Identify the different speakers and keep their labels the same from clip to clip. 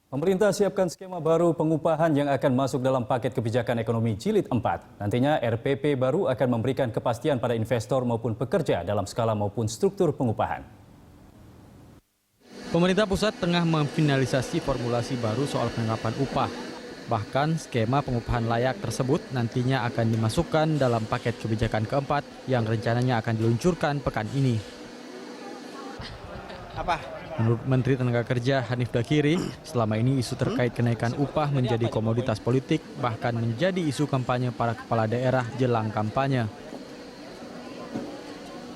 Speaker 1: Pemerintah siapkan skema baru pengupahan yang akan masuk dalam paket kebijakan ekonomi Jilid 4. Nantinya RPP baru akan memberikan kepastian pada investor maupun pekerja dalam skala maupun struktur pengupahan.
Speaker 2: Pemerintah pusat tengah memfinalisasi formulasi baru soal penerapan upah. Bahkan skema pengupahan layak tersebut nantinya akan dimasukkan dalam paket kebijakan keempat yang rencananya akan diluncurkan pekan ini. Menurut Menteri Tenaga Kerja Hanif Dakiri, selama ini isu terkait kenaikan upah menjadi komoditas politik, bahkan menjadi isu kampanye para kepala daerah jelang kampanye.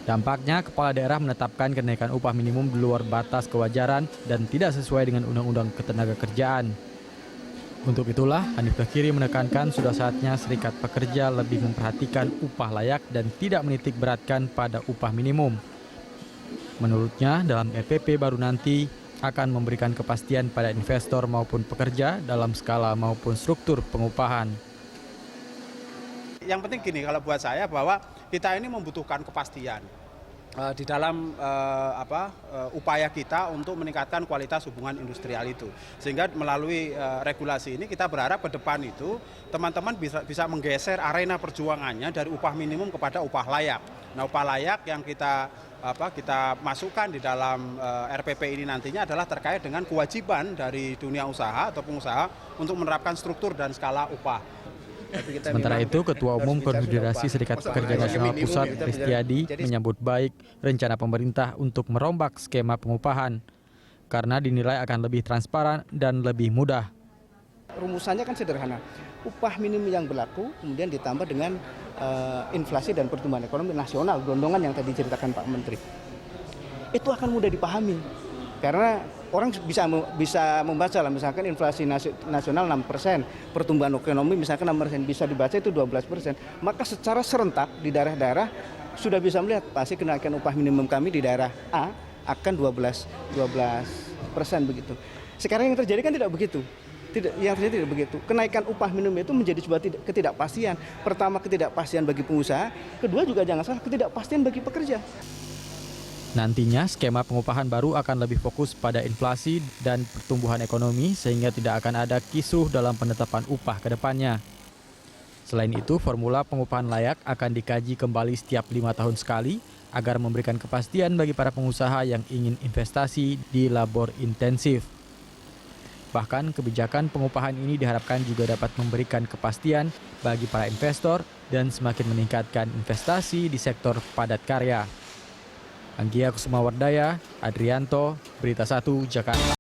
Speaker 2: Dampaknya, kepala daerah menetapkan kenaikan upah minimum di luar batas kewajaran dan tidak sesuai dengan Undang-Undang Ketenagakerjaan. Untuk itulah, Hanif Dakiri menekankan sudah saatnya serikat pekerja lebih memperhatikan upah layak dan tidak menitik beratkan pada upah minimum. Menurutnya, dalam RPP baru nanti akan memberikan kepastian pada investor maupun pekerja dalam skala maupun struktur pengupahan.
Speaker 3: Yang penting gini, kalau buat saya bahwa kita ini membutuhkan kepastian di dalam upaya kita untuk meningkatkan kualitas hubungan industrial itu. Sehingga melalui regulasi ini kita berharap ke depan itu teman-teman bisa menggeser arena perjuangannya dari upah minimum kepada upah layak. Nah, upah layak yang kita masukkan di dalam RPP ini nantinya adalah terkait dengan kewajiban dari dunia usaha atau pengusaha untuk menerapkan struktur dan skala upah.
Speaker 2: Sementara itu, Ketua Umum Konfederasi Serikat Pekerja Nasional Pusat, Kristiadi, menyambut baik rencana pemerintah untuk merombak skema pengupahan karena dinilai akan lebih transparan dan lebih mudah.
Speaker 4: Rumusannya kan sederhana, upah minimum yang berlaku kemudian ditambah dengan inflasi dan pertumbuhan ekonomi nasional, gelondongan yang tadi diceritakan Pak Menteri. Itu akan mudah dipahami karena orang bisa membaca lah, misalkan inflasi nasional 6%, pertumbuhan ekonomi misalkan 6%, bisa dibaca itu 12%. Maka secara serentak di daerah-daerah sudah bisa melihat pasti kenaikan upah minimum kami di daerah A akan 12% begitu. Sekarang yang terjadi kan tidak begitu. Yang terjadi tidak begitu. Kenaikan upah minimum itu menjadi sebuah ketidakpastian. Pertama, ketidakpastian bagi pengusaha, kedua juga jangan salah, ketidakpastian bagi pekerja.
Speaker 2: Nantinya skema pengupahan baru akan lebih fokus pada inflasi dan pertumbuhan ekonomi sehingga tidak akan ada kisruh dalam penetapan upah ke depannya. Selain itu, formula pengupahan layak akan dikaji kembali setiap 5 tahun sekali agar memberikan kepastian bagi para pengusaha yang ingin investasi di labor intensif. Bahkan kebijakan pengupahan ini diharapkan juga dapat memberikan kepastian bagi para investor dan semakin meningkatkan investasi di sektor padat karya. Anggia Kusumawardaya, Adrianto, Berita 1, Jakarta.